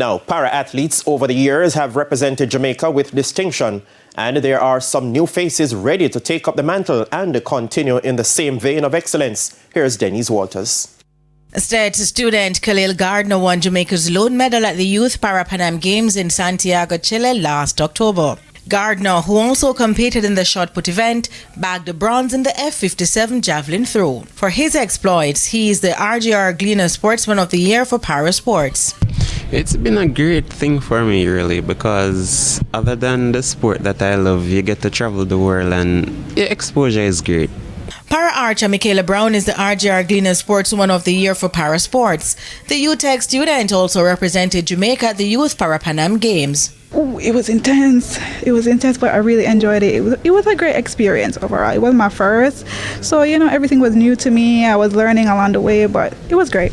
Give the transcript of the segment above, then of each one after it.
Now, para-athletes over the years have represented Jamaica with distinction, and there are some new faces ready to take up the mantle and continue in the same vein of excellence. Here's Denise Walters. State student Khalil Gardner won Jamaica's lone medal at the Youth Para-Pan Am Games in Santiago, Chile last October. Gardner, who also competed in the shot put event, bagged a bronze in the F57 javelin throw. For his exploits, he is the RGR Gleaner Sportsman of the Year for para sports. It's been a great thing for me, really, because other than the sport that I love, you get to travel the world and exposure is great. Para-archer Michaela Brown is the RGR Gleaner Sportswoman of the Year for para sports. The UTech student also represented Jamaica at the Youth Para-Pan Am Games. Oh, it was intense. It was intense, but I really enjoyed it. It was a great experience overall. It was my first, so everything was new to me. I was learning along the way, but it was great.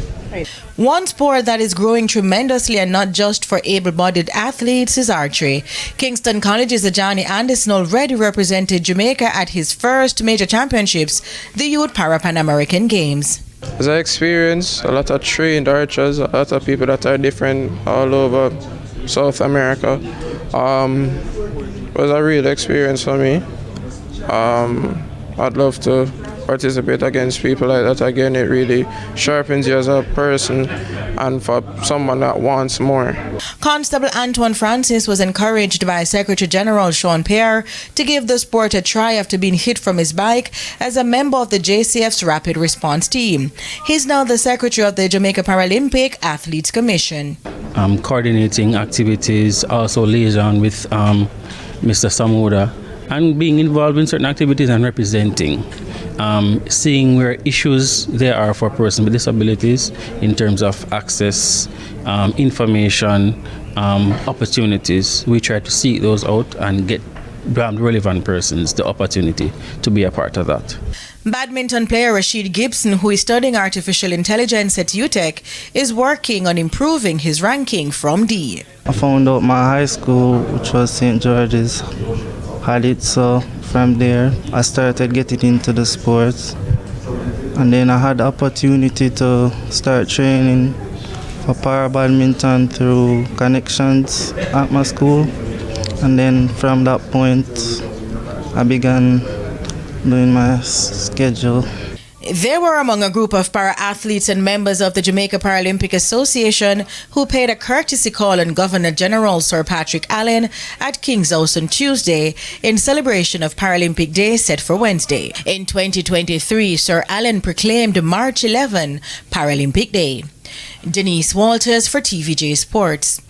One sport that is growing tremendously and not just for able-bodied athletes is archery. Kingston College's Johnny Anderson already represented Jamaica at his first major championships, the Youth Para-Pan American Games. As I experienced a lot of trained archers, a lot of people that are different all over South America. It was a real experience for me. I'd love to participate against people like that again. It really sharpens you as a person and for someone that wants more. Constable Antoine Francis was encouraged by Secretary General Sean Pear to give the sport a try after being hit from his bike as a member of the JCF's Rapid Response Team. He's now the Secretary of the Jamaica Paralympic Athletes Commission. Coordinating activities, also liaison with Mr. Samuda, and being involved in certain activities and representing. Seeing where issues there are for persons with disabilities in terms of access, information, opportunities. We try to seek those out and get relevant persons the opportunity to be a part of that. Badminton player Rashid Gibson, who is studying artificial intelligence at UTech, is working on improving his ranking from D. I found out my high school, which was St. George's, had it, so from there I started getting into the sports, and then I had the opportunity to start training for para badminton through connections at my school, and then from that point I began doing my schedule. They were among a group of para-athletes and members of the Jamaica Paralympic Association who paid a courtesy call on Governor General Sir Patrick Allen at King's House on Tuesday in celebration of Paralympic Day set for Wednesday. In 2023, Sir Allen proclaimed March 11 Paralympic Day. Denise Walters for TVJ Sports.